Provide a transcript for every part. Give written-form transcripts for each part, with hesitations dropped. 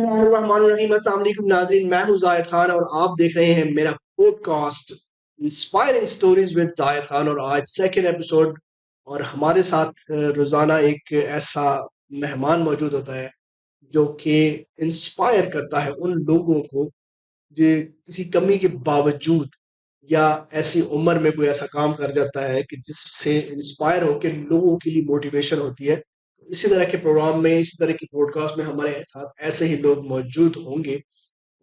बिस्मिल्लाहिर्रहमानिर्रहीम। अस्सलाम वालेकुम नाज़रीन, मैं हूँ ज़ाहिद खान और आप देख रहे हैं मेरा podcast inspiring stories with Zahid Khan. और आज सेकंड एपिसोड और हमारे साथ रोज़ाना एक ऐसा मेहमान मौजूद होता है जो कि इंस्पायर करता है उन लोगों को जो किसी कमी के बावजूद या ऐसी उम्र में कोई ऐसा काम कर जाता है कि जिससे इंस्पायर होकर लोगों के लिए मोटिवेशन होती है। इसी तरह के प्रोग्राम में, इसी तरह की पॉडकास्ट में हमारे साथ ऐसे ही लोग मौजूद होंगे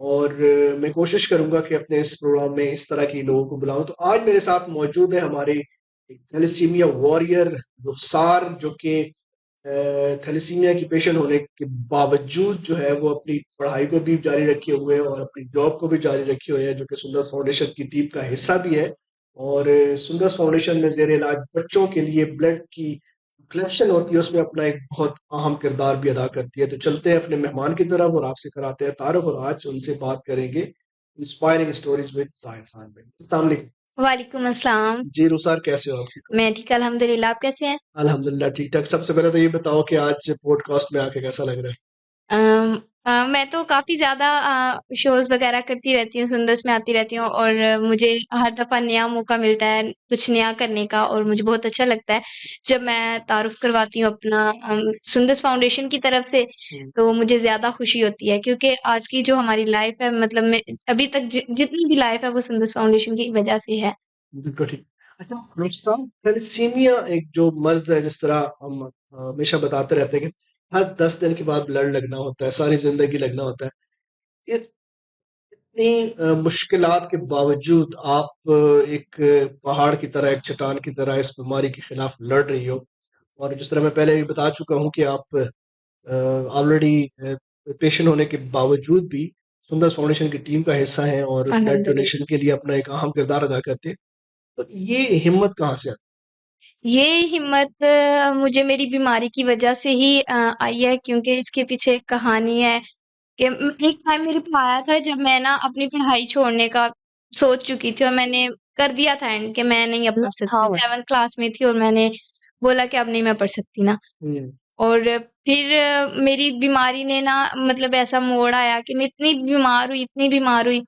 और मैं कोशिश करूंगा कि अपने इस प्रोग्राम में इस तरह के लोगों को बुलाऊं। तो आज मेरे साथ मौजूद है हमारे थैलेसीमिया वॉरियर रुखसार, जो कि थैलेसीमिया की पेशेंट होने के बावजूद जो है वो अपनी पढ़ाई को भी जारी रखे हुए हैं और अपनी जॉब को भी जारी रखे हुए हैं, जो कि सुंदर फाउंडेशन की टीम का हिस्सा भी है। और सुंदर फाउंडेशन में जेर इलाज बच्चों के लिए ब्लड की कलेक्शन होती है, उसमें अपना एक बहुत अहम किरदार भी अदा करती है। तो चलते हैं अपने मेहमान की तरफ और आपसे कराते हैं तारुफ और आज उनसे बात करेंगे inspiring stories with Zahid Khan भाई। अस्सलाम वालेकुम। वालेकुम अस्सलाम। जी रुखसार, कैसे हो आप? ठीक हो? मैं ठीक अल्हम्दुलिल्लाह, आप कैसे हैं? अल्हम्दुलिल्लाह ठीक ठाक। सबसे पहले तो ये बताओ कि आज पॉडकास्ट में आके कैसा लग रहा है? मैं तो काफ़ी ज़्यादा शोज़ वग़ैरह करती रहती हूँ, सुंदर्स में आती रहती हूँ और मुझे हर दफ़ा नया मौका मिलता है कुछ नया करने का और मुझे बहुत अच्छा लगता है जब मैं तारुफ़ करवाती हूँ अपना सुंदर्स फाउंडेशन की तरफ से, हम्म, तो मुझे ज़्यादा खुशी होती है क्योंकि आज की जो हमारी लाइफ़ है मतलब मैं अभी तक जितनी भी लाइफ़ है वो सुंदर्स फाउंडेशन की वज़ह से है। बिल्कुल ठीक। अच्छा रुखसार, थैलेसीमिया एक जो मर्ज है, जिस तरह हम हमेशा बताते रहते हैं कि हर 10 दिन के बाद ब्लड लगना होता है, सारी जिंदगी लगना होता है। इस इतनी मुश्किलात के बावजूद आप एक पहाड़ की तरह, एक चट्टान की तरह इस बीमारी के खिलाफ लड़ रही हो। और जिस तरह मैं पहले भी बता चुका हूँ कि आप ऑलरेडी पेशेंट होने के बावजूद भी सुंदर फाउंडेशन की टीम का हिस्सा हैं और ब्लड अल्हम्दुलिल्लाह। डोनेशन के लिए अपना एक अहम किरदार अदा करते हैं। तो ये हिम्मत कहाँ से आती ये हिम्मत मुझे मेरी बीमारी की वजह से ही आई है क्योंकि इसके पीछे एक कहानी है कि एक टाइम मेरे पे आया था जब मैं ना अपनी पढ़ाई छोड़ने का सोच चुकी थी और मैंने कर दिया था एंड कि मैं नहीं अब पढ़ सकती। 7th क्लास में थी और मैंने बोला कि अब नहीं मैं पढ़ सकती ना। है? और फिर मेरी बीमारी ने ना मतलब ऐसा मोड़ आया कि मैं इतनी बीमार हुई, इतनी बीमार हुई,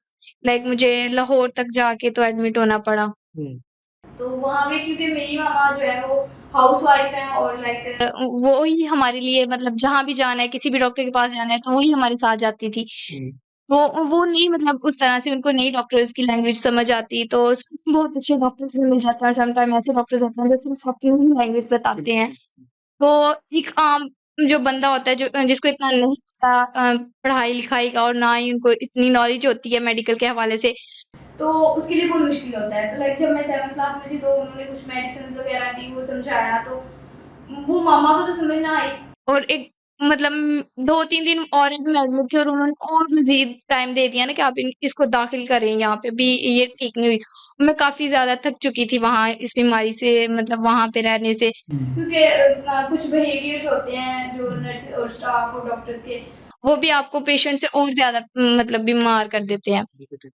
लाइक मुझे लाहौर तक जाके तो एडमिट होना पड़ा। हुँ, तो वहाँ पे क्योंकि मेरी मम्मा जो है वो हाउसवाइफ है और लाइक वो ही हमारे लिए मतलब जहाँ भी जाना है, किसी भी डॉक्टर के पास जाना है, तो वही हमारे साथ जाती थी। हुँ, वो नहीं मतलब उस तरह से उनको नहीं डॉक्टर्स की लैंग्वेज समझ आती, तो सच में बहुत अच्छे डॉक्टर्स भी मिल जाते हैं और सम टाइम ऐसे डॉक्टर्स होते हैं जो सिर्फ़ अपनी ही लैंग्वेज बताते हैं। बिल्कुल। तो एक आम जो बंदा होता है जो जिसको इतना नहीं पता पढ़ाई-लिखाई का और ना ही उनको इतनी नॉलेज होती है मेडिकल के हवाले से, तो उसके लिए बहुत मुश्किल होता है। तो लाइक जब मैं 7th क्लास में थी तो उन्होंने कुछ मेडिसिन्स वग़ैरह दी, वो समझाया तो वो मामा को तो समझ ना आई। और एक मतलब 2-3 दिन और मैं एडमिट थी और उन्होंने और मज़ीद टाइम दे दिया ना कि आप इन इसको दाखिल करें यहाँ पे भी ये ठीक नहीं हुई। मैं काफ़ी ज़्यादा थक चुकी थी वहाँ इस बीमारी से मतलब वहाँ पे रहने से। हुँ, क्योंकि कुछ बिहेवियर्स होते हैं जो नर्स और स्टाफ और डॉक्टर्स के, वो भी आपको पेशेंट से और ज़्यादा मतलब बीमार कर देते हैं। बिल्कुल ठीक।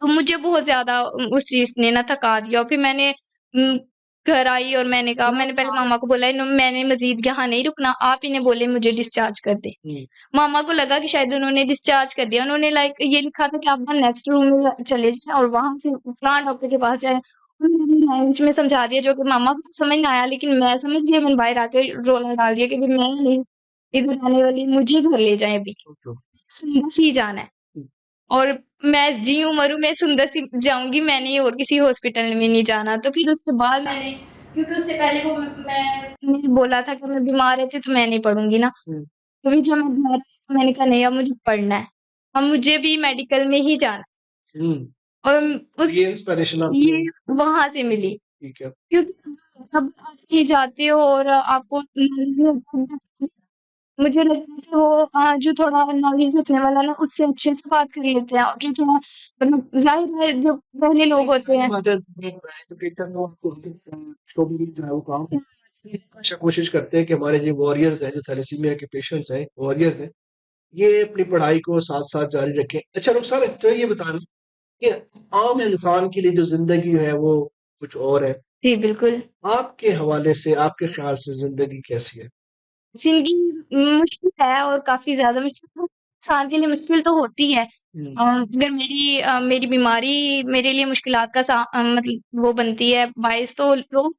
तो मुझे बहुत ज़्यादा उस चीज़ ने ना थका दिया और फिर मैंने उम, घर आई और मैंने कहा मैंने पहले मामा को बोला मैंने मज़ीद यहाँ नहीं रुकना, आप इन्हें बोले मुझे डिस्चार्ज कर दें। हुँ, मामा को लगा कि शायद उन्होंने डिस्चार्ज कर दिया। उन्होंने लाइक ये लिखा था कि आप ना नेक्स्ट रूम में चले जाएँ और वहाँ से फलाँ डॉक्टर के पास जाएँ। उन्होंने अपनी लैंग्वेज में समझा दिया जो कि मामा को समझ ना आया लेकिन मैं समझ गई। मैंने बाहर आके रोना डाल दिया कि मैं नहीं इधर रहने वाली, मुझे घर ले जाएँ अभी। बिल्कुल। सुंदर सी जाना है। हुँ, और मैं जीऊँ मरूँ मैं सुंदर सी जाऊँगी, मैंने और किसी हॉस्पिटल में नहीं जाना। तो फिर उसके बाद मैंने क्योंकि उससे पहले वो मैंने बोला था कि मैं बीमार रहती हूँ तो मैं नहीं पढ़ूँगी ना। हुँ, तो फिर जब मैं घर आई मैंने कहा नहीं अब मुझे पढ़ना है। अब मुझे भी मेडिकल में ही जाना है। हुँ। और तो उस ये इंस्पिरेशन आपको ये वहाँ से मिली। ठीक है। क्योंकि जब आप कहीं जाते हो और आपको नॉलेज नहीं होती मुझे लगता है कि वो जो थोड़ा नॉलेज रखने वाला ना उससे अच्छे से बात कर लेते हैं और जो थोड़ा मतलब ज़ाहिर है जो पहले लोग होते हैं। बात है एजुकेटर को जो भी जो है वो काम हमेशा कोशिश करते हैं कि हमारे जो वॉरियर्स हैं, जो थैलेसीमिया के पेशेंट्स हैं, वॉरियर्स हैं, ये अपनी पढ़ाई को साथ-साथ जारी रखें। अच्छा रुखसार, तो ये बताना कि आम इंसान के लिए जो ज़िंदगी है वो कुछ और है। जी, बिल्कुल। आपके हवाले से, आपके ख़्याल से ज़िंदगी कैसी है? ज़िंदगी मुश्किल है और काफ़ी ज़्यादा मुश्किल है। इंसान के लिए मुश्किल तो होती है। अगर मेरी बीमारी मेरे लिए मुश्किलात का मतलब वो बनती है बाइस, तो लोग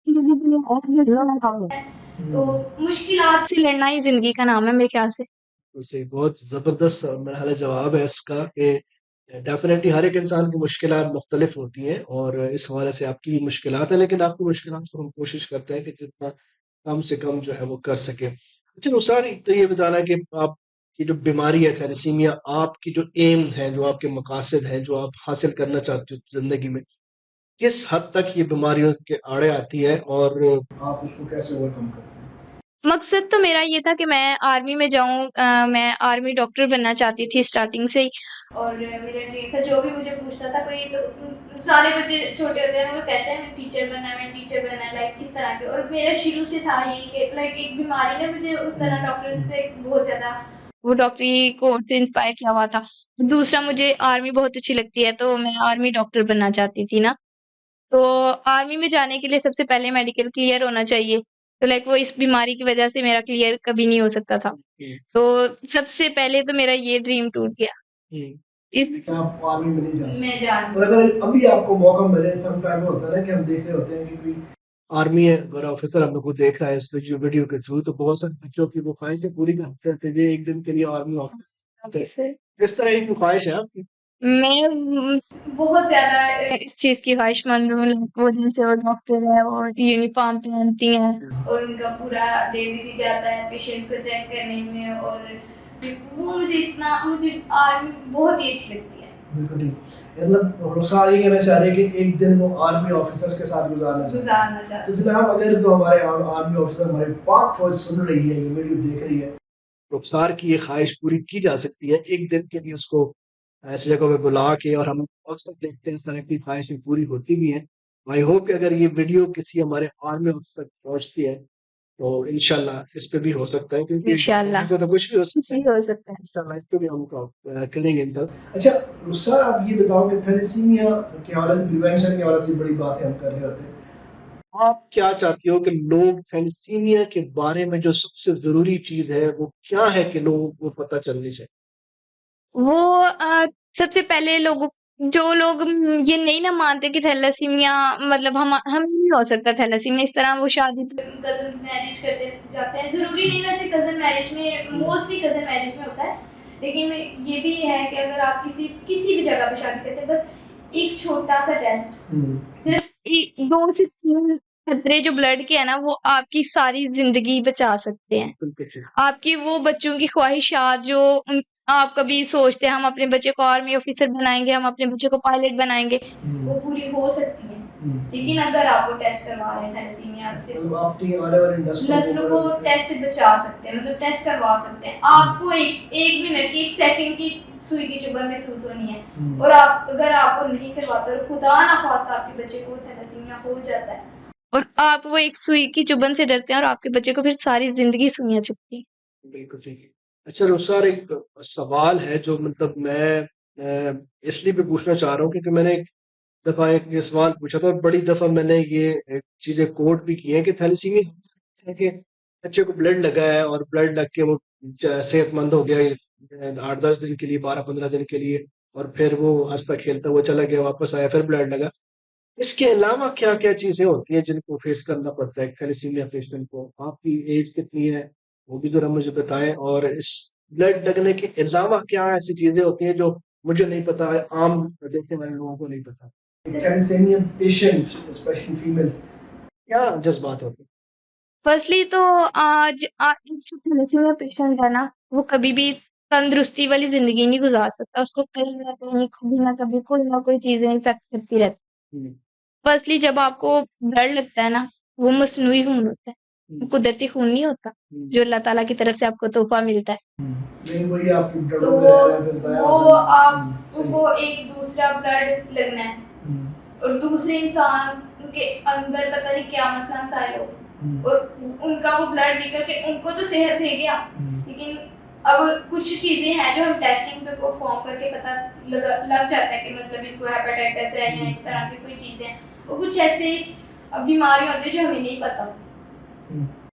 तो मुश्किलात से लड़ना ही ज़िंदगी का नाम है मेरे ख़्याल से। उसे बहुत ज़बरदस्त मरहला जवाब है इसका कि डेफ़िनेटली हर एक इंसान की मुश्किलात मुख्तलिफ होती हैं और इस हवाले से आपकी भी मुश्किलात हैं, लेकिन आपकी मुश्किलात को हम कोशिश करते हैं कि जितना कम से कम जो है वो कर सकें। अच्छा नुसार, तो ये बताना कि आपकी जो बीमारी है थैलेसीमिया, आपकी जो एम्स हैं, जो आपके मकासद हैं, जो आप हासिल करना चाहते हो ज़िंदगी में, किस हद तक ये बीमारियों के आड़े आती है और आप उसको कैसे ओवरकम करते हैं? मकसद तो मेरा ये था कि मैं आर्मी में जाऊँ, मैं आर्मी डॉक्टर बनना चाहती थी स्टार्टिंग से ही। और मेरा ड्रीम था, जो भी मुझे पूछता था कोई, तो सारे बच्चे छोटे होते हैं वो कहते हैं मैं टीचर बनना है, मैं टीचर बनना है, लाइक इस तरह के। और मेरा शुरू से था यही कि लाइक एक बीमारी ने मुझे उस तरह डॉक्टर से बहुत ज़्यादा वो डॉक्टरी कोर्स से इंस्पायर किया हुआ था। दूसरा, मुझे आर्मी बहुत अच्छी लगती है, तो मैं आर्मी डॉक्टर बनना चाहती थी ना। तो आर्मी में जाने के लिए सबसे पहले मेडिकल क्लियर होना चाहिए। तो लाइक वो इस बीमारी की वज़ह से मेरा क्लियर कभी नहीं हो सकता था। हुँ, तो सबसे पहले तो मेरा ये ड्रीम टूट गया। हुँ। इस आप आर्मी में नहीं जा सकते। मैं जा नहीं और अगर अभी आपको मौका मिले, सम टाइम होता है ना कि हम देख रहे होते हैं कि कोई आर्मी है, अगर ऑफिसर हम लोग को देख रहा है इस वीडियो के थ्रू, तो बहुत सारे बच्चों की वो ख्वाहिशें पूरी करते रहते हैं, ये एक दिन के लिए आर्मी ऑफिसर सकते। किस तरह की ख्वाहिश है आपकी? मैं बहुत ज़्यादा इस चीज़ की ख्वाहिशमंद हूँ, लाइक वो जैसे वो डॉक्टर है और यूनिफ़ॉर्म पहनती हैं और उनका पूरा डे बिज़ी जाता है पेशेंट्स को चेक करने में। और फिर वो मुझे आर्मी बहुत ही अच्छी लगती है। बिल्कुल ठीक। मतलब रुखसार ये कहना चाह रहे हैं कि एक दिन वो आर्मी ऑफिसर्स के साथ गुजारना चाहते हैं। गुज़ारना चाहती तो जनाब, अगर तो हमारे आर्मी ऑफिसर, हमारी पाक फौज सुन रही है, ये वीडियो देख रही है, रुखसार की ये ख्वाहिश पूरी की जा सकती है एक दिन के लिए, उसको ऐसी जगह पे बुला के, और हम अक्सर देखते हैं इस तरह की ख्वाहिशें पूरी होती भी हैं। आई होप कि अगर ये वीडियो किसी हमारे आर्मी ऑफिसर तक पहुंचती है तो इंशाल्लाह इस पे भी हो सकता है, क्योंकि इंशाल्लाह, को तो कुछ भी हो कुछ सकता है। भी हो सकता है। इंशाल्लाह इस पे भी हम करेंगे इंटर। अच्छा सर, आप ये बताओ कि थैलेसीमिया के हवाले से, प्रिवेंशन के हवाले से बड़ी बातें हम कर रहे होते हैं, आप क्या चाहती हो कि लोग थैलेसीमिया के बारे में जो सबसे जरूरी चीज है वो क्या है कि लोगों को पता चलनी चाहिए? वो सबसे पहले जो लोग ये नहीं ना मानते कि थैलेसीमिया मतलब हम नहीं हो सकता थैलेसीमिया इस तरह, वो शादी कजन्स मैरिज करते जाते हैं। ज़रूरी नहीं वैसे कज़न मैरिज में, मोस्टली कज़न मैरिज में होता है। लेकिन ये भी है कि अगर आप किसी भी जगह पे शादी करते हैं, बस एक छोटा-सा टेस्ट, सिर्फ 2 से 3 कतरे जो ब्लड के हैं ना, वो आपकी सारी ज़िंदगी बचा सकते हैं। बिल्कुल ठीक। आपकी वो बच्चों की ख्वाहिशात जो आप कभी सोचते हैं हम अपने बच्चे को आर्मी ऑफिसर बनाएँगे, हम अपने बच्चे को पायलट बनाएँगे, वो पूरी हो सकती हैं। लेकिन अगर आप वो टेस्ट करवा रहे हैं थैलेसीमिया से, मतलब अपनी आने वाली नस्लों को टेस्ट से बचा सकते हैं, मतलब टेस्ट करवा सकते हैं। आपको एक मिनट की, 1 सेकंड की सुई की चुभन महसूस होनी है, और अगर आप वो नहीं करवाते और खुदा ना ख़ास्ता आपके बच्चे को थैलेसीमिया हो जाता है, और आप वो एक सुई की चुभन से डरते हैं और आपके बच्चे को फिर सारी ज़िंदगी सुइयाँ चुभती हैं। बिल्कुल ठीक है। अच्छा रुखसार, एक सवाल है जो मतलब मैं इसलिए भी पूछना चाह रहा हूँ क्योंकि मैंने एक दफ़ा एक ये सवाल पूछा था और बड़ी दफ़ा मैंने ये चीज़ें कोट भी की हैं कि थैलेसीमिया है कि बच्चे को ब्लड लगा है और ब्लड लग के वो सेहतमंद हो गया 8-10 दिन के लिए, 12-15 दिन के लिए, और फिर वो हँसता खेलता हुआ चला गया, वापस आया, फिर ब्लड लगा। इसके अलावा क्या-क्या चीज़ें होती हैं जिनको फेस करना पड़ता है थैलेसीमिया पेशेंट को? आपकी एज कितनी है? वो भी ज़रा मुझे बताएँ, और इस ब्लड लगने के अलावा क्या ऐसी चीज़ें होती हैं जो मुझे नहीं पता है, आम देखने वाले लोगों को नहीं पता? थैलेसीमिया पेशेंट, स्पेशली फीमेल्स, क्या जज़्बात होते हैं? फर्स्टली तो जो थैलेसीमिया पेशेंट है ना, वो कभी भी तंदुरुस्ती वाली ज़िंदगी नहीं गुज़ार सकता। उसको कहीं न कहीं, कभी न कभी कोई ना कोई चीज़ें इफ़ेक्ट करती रहती हैं। हुँ, फर्स्टली जब आपको ब्लड लगता है ना, वो मसनूई खून होता है, वो हुँ, कुदरती खून नहीं होता, हुँ, जो अल्लाह ताला की तरफ से आपको तोहफ़ा मिलता है। हुँ। नहीं, वही आपकी तो ब्लडों में रह रहा है, फिर ज़ाया हो वो जाएगा। आपको एक दूसरा ब्लड लगना है, हुँ, और दूसरे इंसान के अंदर पता नहीं क्या मसला मसाइल हो, हुँ, और उनका वो ब्लड निकल के उनको तो सेहत दे गया, हुँ, लेकिन अब कुछ चीज़ें हैं जो हम टेस्टिंग पे परफॉर्म करके पता लग जाता है कि मतलब इनको हेपेटाइटिस है या इस तरह की कोई चीज़ें हैं, और कुछ ऐसे बीमारियां होती है जो हमें नहीं पता होती।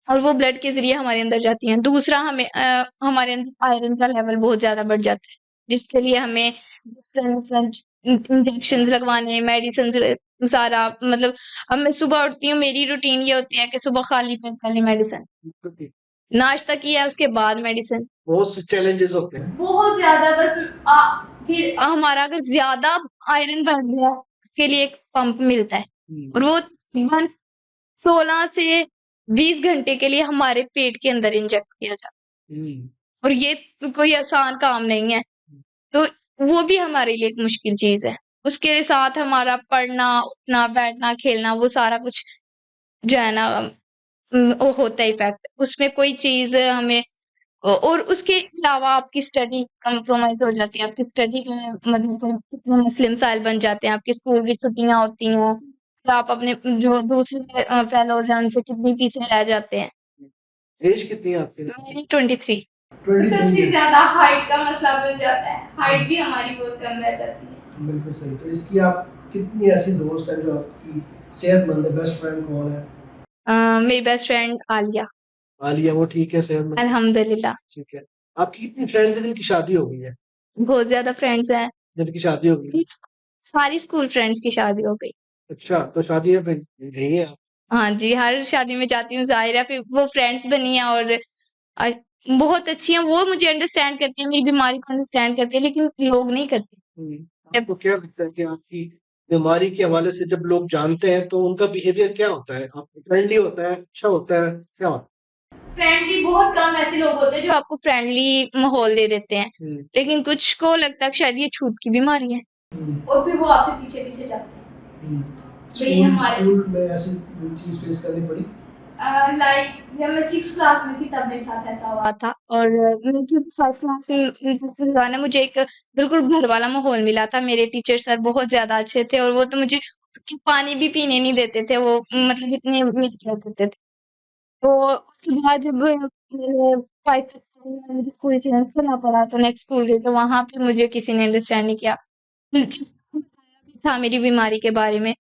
और वो ब्लड के ज़रिए हमारे अंदर जाती हैं। दूसरा हमारे अंदर आयरन का लेवल बहुत ज़्यादा बढ़ जाता है, जिसके लिए हमें डिफरेंट इंजेक्शंस लगवाने, मेडिसिन्स सारा मतलब अब मैं सुबह उठती हूँ, मेरी रूटीन ये होती है कि सुबह खाली पेट पहले मेडिसिन, नाश्ता किया उसके बाद मेडिसिन। बहुत से चैलेंजेस होते हैं। बहुत ज़्यादा बस फिर हमारा अगर ज़्यादा आयरन बढ़ गया, उसके लिए एक पंप मिलता है और वो तकरीबन 16 से 20 घंटे के लिए हमारे पेट के अंदर इंजेक्ट किया जाता है और ये कोई आसान काम नहीं है। तो वो भी हमारे लिए एक मुश्किल चीज़ है। उसके साथ हमारा पढ़ना, उठना, बैठना, खेलना वो सारा कुछ जो है ना वो होता है इफ़ेक्ट। उसमें कोई चीज़ हमें और उसके अलावा आपकी स्टडी कॉम्प्रोमाइज़ हो जाती है। आपकी स्टडी में मतलब कोई कितने मसले मसाइल बन जाते हैं। आपकी स्कूल की छुट्टियाँ होती हैं, फिर आप अपने जो दूसरे फेलोज़ हैं उनसे कितनी पीछे रह जाते हैं। एज कितनी है आपकी? मेरी 23। 23 सबसे ज़्यादा हाइट का मसला बन जाता है। हाइट भी हमारी बहुत कम रह जाती है। बिल्कुल सही। तो इसकी आप कितनी ऐसी दोस्त हैं जो आपकी सेहतमंद है? बेस्ट फ्रेंड कौन है? मेरी बेस्ट फ्रेंड आलिया। आलिया, वो ठीक है सेहतमंद? अल्हम्दुलिल्लाह। ठीक है। आपकी कितनी फ्रेंड्स हैं जिनकी शादी हो गई है? बहुत ज़्यादा फ्रेंड्स हैं। जिनकी शादी हो गई है? सारी स्कूल फ्रेंड्स की शादी हो गई। अच्छा, तो शादी में फिर गई हैं आप? हाँ जी, हर शादी में जाती हूँ, ज़ाहिर है फिर वो फ्रेंड्स बनी हैं और अ, बहुत अच्छी हैं, वो मुझे अंडरस्टैंड करती हैं, मेरी बीमारी को अंडरस्टैंड करती हैं, लेकिन लोग नहीं करते। आपको क्या लगता है कि आपकी बीमारी के हवाले से जब लोग जानते हैं तो उनका बिहेवियर क्या होता है? आप फ्रेंडली होता है, अच्छा होता है, क्या होता है? फ्रेंडली बहुत कम ऐसे लोग होते हैं जो आपको फ्रेंडली माहौल दे देते हैं, लेकिन कुछ को लगता है कि शायद ये छूत की बीमारी है और फिर वो आपसे पीछे-पीछे जाते हैं। स्कूल में ऐसी चीज़ फेस करनी पड़ी? लाइक जब मैं 6th क्लास में थी तब मेरे साथ ऐसा हुआ था और मैं क्योंकि 5th क्लास में जो है ना मुझे एक बिल्कुल घर वाला माहौल मिला था। मेरे टीचर सर बहुत ज़्यादा अच्छे थे और वो तो मुझे पानी भी पीने नहीं देते थे, वो मतलब इतने मेरी केयर करते थे। तो उसके बाद जब मैंने 5 तक मुझे स्कूल चेंज करना पड़ा तो नेक्स्ट स्कूल गई तो वहाँ पे मुझे किसी ने अंडरस्टैंड नहीं किया। था मेरी बीमारी के बारे में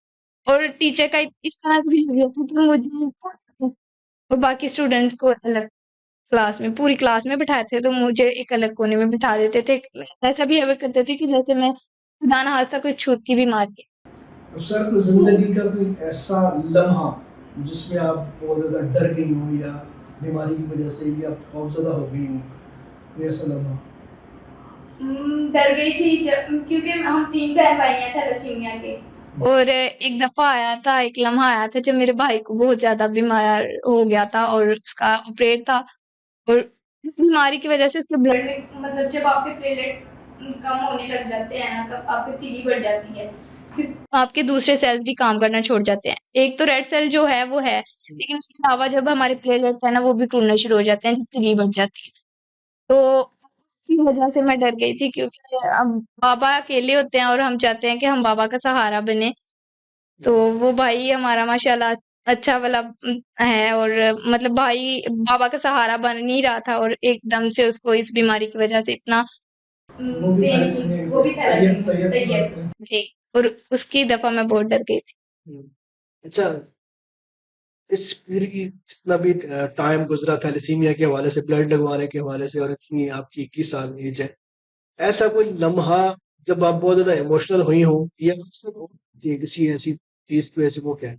और टीचर का इस तरह का बिहेवियर था कि मुझे और बाकी स्टूडेंट्स को अलग क्लास में पूरी क्लास में बिठाए थे तो मुझे एक अलग कोने में बिठा देते थे। ऐसा बिहेवियर करते थे कि जैसे मैं खुदा ना खास्ता कोई छूत की बीमारी है। तो सर ज़िंदगी का कोई ऐसा लम्हा जिसमें आप बहुत ज़्यादा डर गई हो या बीमारी की वजह से या खौफज़दा हो गई हो, कोई ऐसा लम्हा? डर गई थी क्योंकि हम 3 बहन-भाई हैं थैलेसीमिया के और एक दफ़ा आया था, एक लम्हा आया था जब मेरे भाई को बहुत ज़्यादा बीमार हो गया था और उसका ऑपरेट था और इस बीमारी की वज़ह से उसके ब्लड में मतलब जब आपके प्लेटलेट कम होने लग जाते हैं ना, तब आपकी तीली बढ़ जाती है। फिर आपके दूसरे सेल्स भी काम करना छोड़ जाते हैं। एक तो रेड सेल जो है वो है, लेकिन उसके अलावा जब हमारे प्लेटलेट्स हैं ना वो भी टूटना शुरू हो जाते हैं, जब तीली बढ़ जाती है। तो की वजह से मैं डर गई थी क्योंकि अब बाबा अकेले होते हैं और हम चाहते हैं कि हम बाबा का सहारा बने। तो वो भाई हमारा माशाल्लाह अच्छा वाला है और मतलब भाई बाबा का सहारा बन नहीं रहा था और एकदम से उसको इस बीमारी की वजह से इतना वो भी थैलेसीमिया तैयब जी और उसकी दफ़ा मैं बहुत डर गई थी। अच्छा, इस पूरी जितना भी टाइम गुजरा थैलेसीमिया के हवाले से, ब्लड लगवाने के हवाले से और इतनी आपकी 21 साल एज है, ऐसा कोई लम्हा जब आप बहुत ज़्यादा इमोशनल हुई हो या किसी ऐसी चीज़ की वजह से, वो क्या है?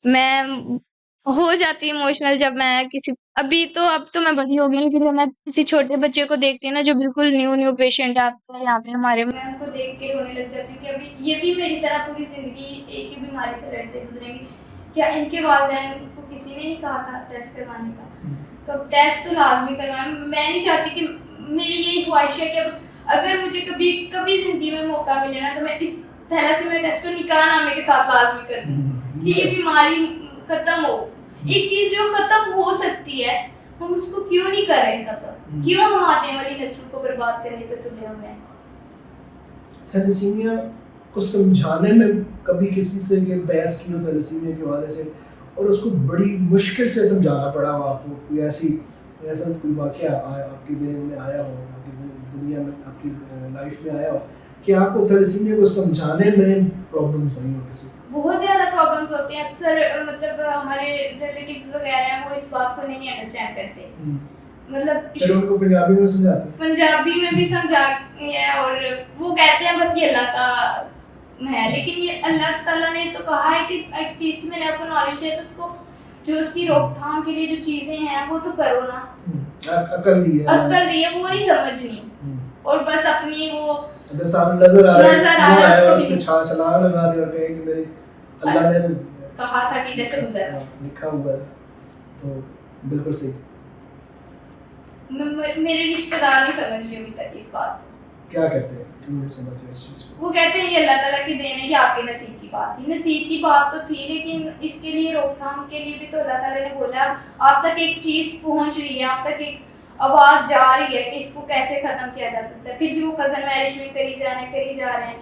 मैं हो जाती इमोशनल जब मैं किसी अब तो मैं बड़ी हो गई लेकिन जब मैं किसी छोटे बच्चे को देखती हूँ ना जो बिल्कुल न्यू पेशेंट आता है यहाँ पे हमारे मैं उनको देख के रोने लग जाती हूँ कि अभी ये भी मेरी तरह पूरी जिंदगी एक ही बीमारी से लड़ते गुजरेंगे। क्या इनके वालिदैन को किसी ने नहीं कहा था टेस्ट करवाने का? तो टेस्ट तो लाजमी करवाएं। मैं नहीं चाहती कि मेरी यही ख्वाहिश है कि अब अगर मुझे कभी जिंदगी में मौका मिले ना तो मैं इस थैलेसीमिया टेस्ट को निकाह नामे के साथ लाजमी कर दूँ कि ये बीमारी खत्म हो। एक चीज जो खत्म हो सकती है हम उसको क्यों नहीं कर रहे खत्म? क्यों हम आने वाली नस्ल को बर्बाद करने पे तुले हुए हैं? थैलेसीमिया को समझाने में कभी किसी से ये बहस की हो थैलेसीमिया के हवाले से और उसको बड़ी मुश्किल से समझाना पड़ा हो आपको, कोई ऐसा कोई वाक़या आपकी ज़हन में आया हो, आपकी दुनिया में, आपकी लाइफ में आया हो कि आपको थैलेसीमिया को समझाने में प्रॉब्लम्स आई हो किसी? बहुत ज़्यादा प्रॉब्लम प्रॉब्लम्स होती हैं अक्सर, मतलब हमारे रिलेटिव्स वगैरह हैं वो इस बात को नहीं अंडरस्टैंड करते। मतलब फिर उनको पंजाबी में समझाते हैं। पंजाबी में भी समझा है और वो कहते हैं बस ये अल्लाह का है, लेकिन ये अल्लाह ताला ने तो कहा है कि एक चीज़ की मैंने आपको नॉलेज दी है तो उसको जो उसकी रोकथाम के लिए जो चीज़ें हैं वो तो करो ना। अकल दी है, वो नहीं समझनी और बस अपनी वो अगर सामने नजर आ रहा है उसको छलांग लगा दे और कहे कि मेरे अल्लाह ने कहा था कि जैसे गुजरा लिखा हुआ है, तो बिल्कुल सही। मेरे रिश्तेदार नहीं समझ रहे अभी तक इस बात को। क्या कहते हैं, क्यों नहीं समझ रहे इस चीज को? वो कहते हैं ये अल्लाह ताला की देन है, ये आपके नसीब की बात थी। नसीब की बात तो थी, लेकिन इसके लिए रोकथाम के लिए भी तो अल्लाह ताला ने बोला आप तक एक चीज़ पहुंच रही है, आप तक एक आवाज़ जा रही है कि इसको कैसे ख़त्म किया जा सकता है, फिर भी वो कज़न मैरिज में करी जा रहे हैं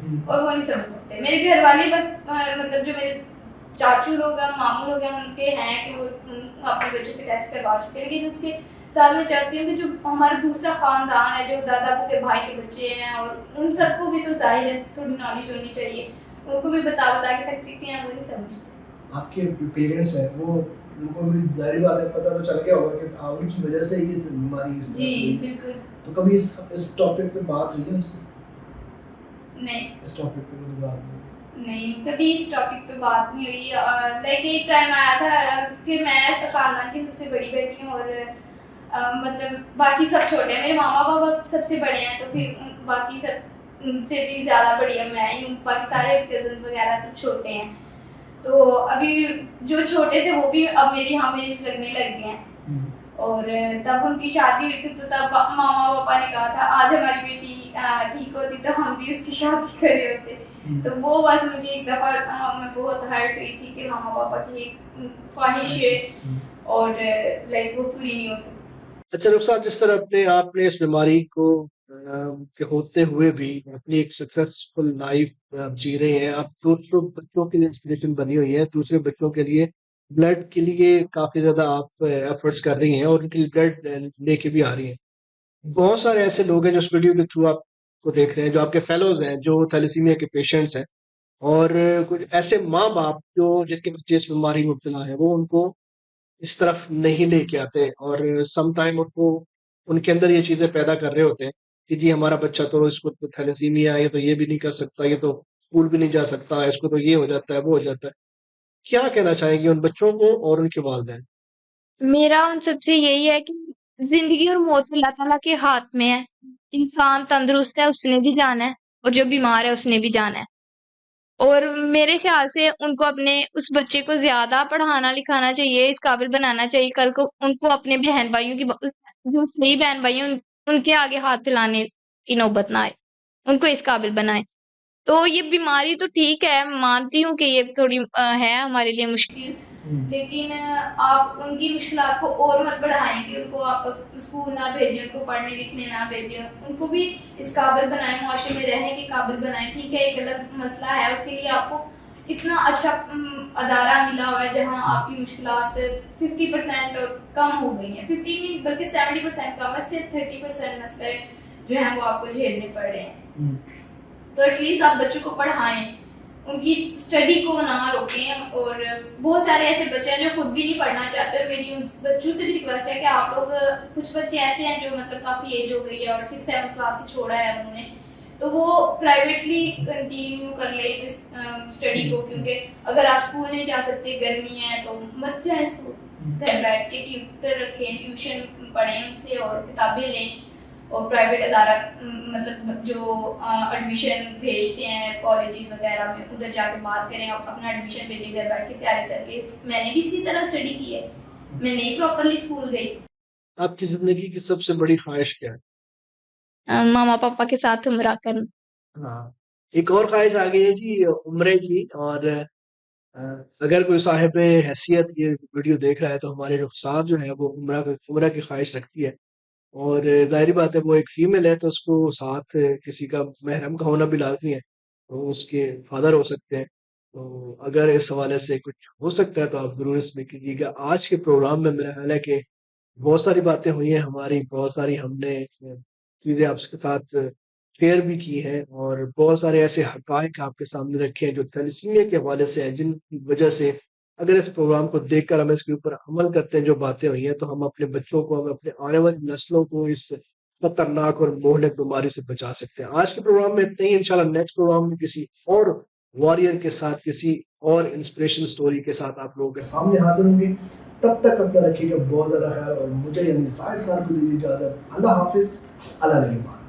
और वो नहीं समझ सकते। मेरे घर वाले बस मतलब जो मेरे चाचू लोग हैं, मामू लोग हैं, उनके हैं कि वो अपने बच्चों के टेस्ट करवा चुके हैं, लेकिन उसके साथ में चाहती हूँ कि जो हमारा दूसरा ख़ानदान है, जो दादा के भाई के बच्चे हैं, और उन सबको भी तो जाहिर है थोड़ी नॉलेज होनी चाहिए, उनको भी बता के थक चुके हैं, वो नहीं समझते। आपके पेरेंट्स हैं वो, उनको भी जाहिर बात है पता तो चल गया होगा कि उनकी वजह से ये बीमारी इस तरह जी बिल्कुल। तो कभी इस टॉपिक पे बात हुई है उनसे? नहीं, इस टॉपिक पे कोई बात नहीं, कभी इस टॉपिक पे बात नहीं हुई। लाइक एक टाइम आया था कि मैं खानदान की सबसे बड़ी बेटी हूँ और मतलब बाकी सब छोटे हैं, मेरे मामा पापा सबसे बड़े हैं, तो फिर बाकी सब उनसे भी ज़्यादा बड़ी है मैं ही हूँ, बाकी सारे कजन्स वगैरह सब छोटे हैं। तो अभी जो छोटे थे वो भी अब मेरी हम एज लगने लग गए हैं और तब उनकी शादी हुई थी तो तब मामा पापा ने कहा था आज हमारी बेटी ठीक होती तो हम भी उसकी शादी करे होते। तो वो बस मुझे एक दफ़ा मैं बहुत हर्ट हुई थी कि मामा पापा की एक ख्वाहिश है और लाइक वो पूरी नहीं हो सकती। अच्छा रुखसार, जिस तरह अपने आपने इस बीमारी को के होते हुए भी अपनी एक सक्सेसफुल लाइफ आप जी रहे हैं, आप दूसरों बच्चों के लिए इंस्पिरेशन बनी हुई है, दूसरे बच्चों के लिए ब्लड के लिए काफ़ी ज़्यादा आप एफर्ट्स कर रही हैं और उनके लिए ब्लड लेके भी आ रही हैं। बहुत सारे ऐसे लोग हैं जो इस वीडियो के थ्रू आपको देख रहे हैं, जो आपके फेलोज़ हैं, जो थैलेसीमिया के पेशेंट्स हैं और कुछ ऐसे माँ-बाप जो जिनके बच्चे इस बीमारी में मुब्तला हैं, वो उनको इस तरफ नहीं लेके आते और सम टाइम उनको उनके अंदर ये चीज़ें पैदा कर रहे होते हैं कि जी हमारा बच्चा तो इसको तो थैलेसीमिया है, ये तो ये भी नहीं कर सकता, ये तो स्कूल भी नहीं जा सकता, इसको तो ये हो जाता है, वो हो जाता है। क्या कहना चाहेंगी उन बच्चों को और उनके वालिदैन? मेरा उन सबसे यही है कि ज़िंदगी और मौत अल्लाह ताला के हाथ में है। इंसान तंदुरुस्त है, उसने भी जाना है और जो बीमार है, उसने भी जाना है। और मेरे ख़्याल से उनको अपने उस बच्चे को ज़्यादा पढ़ाना-लिखाना चाहिए, इस काबिल बनाना चाहिए, कल को उनको अपने बहन-भाइयों की जो सही बहन-भाई हैं, उनके आगे हाथ फैलाने की नौबत ना आए। उनको इस काबिल बनाएँ। तो ये बीमारी तो ठीक है, मानती हूँ कि ये थोड़ी है हमारे लिए मुश्किल, लेकिन आप उनकी मुश्किलात को और मत बढ़ाएँ कि उनको आप स्कूल ना भेजें, उनको पढ़ने-लिखने ना भेजें। उनको भी इस काबिल बनाएँ, मुआशरे में रहने के काबिल बनाएँ। ठीक है, एक अलग मसला है, उसके लिए आपको इतना अच्छा अदारा मिला हुआ है जहाँ आपकी मुश्किलात 50% कम हो गई हैं। 50 नहीं बल्कि 70% कम है, सिर्फ 30% मसले जो हैं वो आपको झेलने पड़ रहे हैं। तो एटलीस्ट आप बच्चों को पढ़ाएं, उनकी स्टडी को ना रोकें। और बहुत सारे ऐसे बच्चे हैं जो खुद भी नहीं पढ़ना चाहते। मेरी उन बच्चों से भी रिक्वेस्ट है कि आप लोग, कुछ बच्चे ऐसे हैं जो मतलब काफ़ी एज हो गई है और 6-7 क्लास से छोड़ा है उन्होंने, तो वो प्राइवेटली कंटिन्यू कर ले इस स्टडी को, क्योंकि अगर आप स्कूल नहीं जा सकते, गर्मी है, तो मत जाएं स्कूल, घर बैठ के ट्यूटर रखें, ट्यूशन पढ़ें उनसे और किताबें लें। और प्राइवेट अदारा मतलब जो एडमिशन भेजते हैं कॉलेजेस वगैरह में, उधर जाके बात करें, आप अपना एडमिशन भेजिए घर बैठ के तैयारी करके। मैंने भी इसी तरह स्टडी की है, मैं नहीं प्रॉपरली स्कूल गई। आपकी ज़िंदगी की सबसे बड़ी ख़्वाहिश क्या है? मामा पापा के साथ उम्रा करना। हाँ, एक और ख़्वाहिश आ गई है जी उम्रे की। और अ, अगर कोई साहिब हैसियत ये वीडियो देख रहा है तो हमारे रुखसार जो है वो उम्रा की ख़्वाहिश रखती है और ज़ाहिर-सी बात है वो एक फीमेल है तो उसको साथ किसी का महरम का होना भी लाज़मी है। तो उसके फ़ादर हो सकते हैं। तो अगर इस हवाले से कुछ हो सकता है तो आप ज़रूर इसमें कीजिएगा। आज के प्रोग्राम में मेरा ख़्याल है कि बहुत सारी बातें हुई हैं हमारी, बहुत सारी हमने चीज़ें आपके साथ शेयर भी की हैं और बहुत सारे ऐसे हक़ाइक़ आपके सामने रखे हैं जो थैलेसीमिया के हवाले से है, जिनकी वजह से अगर इस प्रोग्राम को देखकर हम इसके ऊपर अमल करते हैं, जो बातें हुई हैं, तो हम अपने बच्चों को, हम अपने आने वाली नस्लों को इस खतरनाक और मोहलिक बीमारी से बचा सकते हैं। आज के प्रोग्राम में इतना ही, इंशाल्लाह नेक्स्ट प्रोग्राम में किसी और वॉरियर के साथ, किसी और इंस्पिरेशन स्टोरी के साथ आप लोगों के सामने हाजिर होंगे। तब तक अपना रखिएगा बहुत ज़्यादा ख्याल और मुझे यानी ज़ाहिद खान को दीजिए इजाज़त। अल्लाह हाफ़िज़, अल्लाह निगहबान।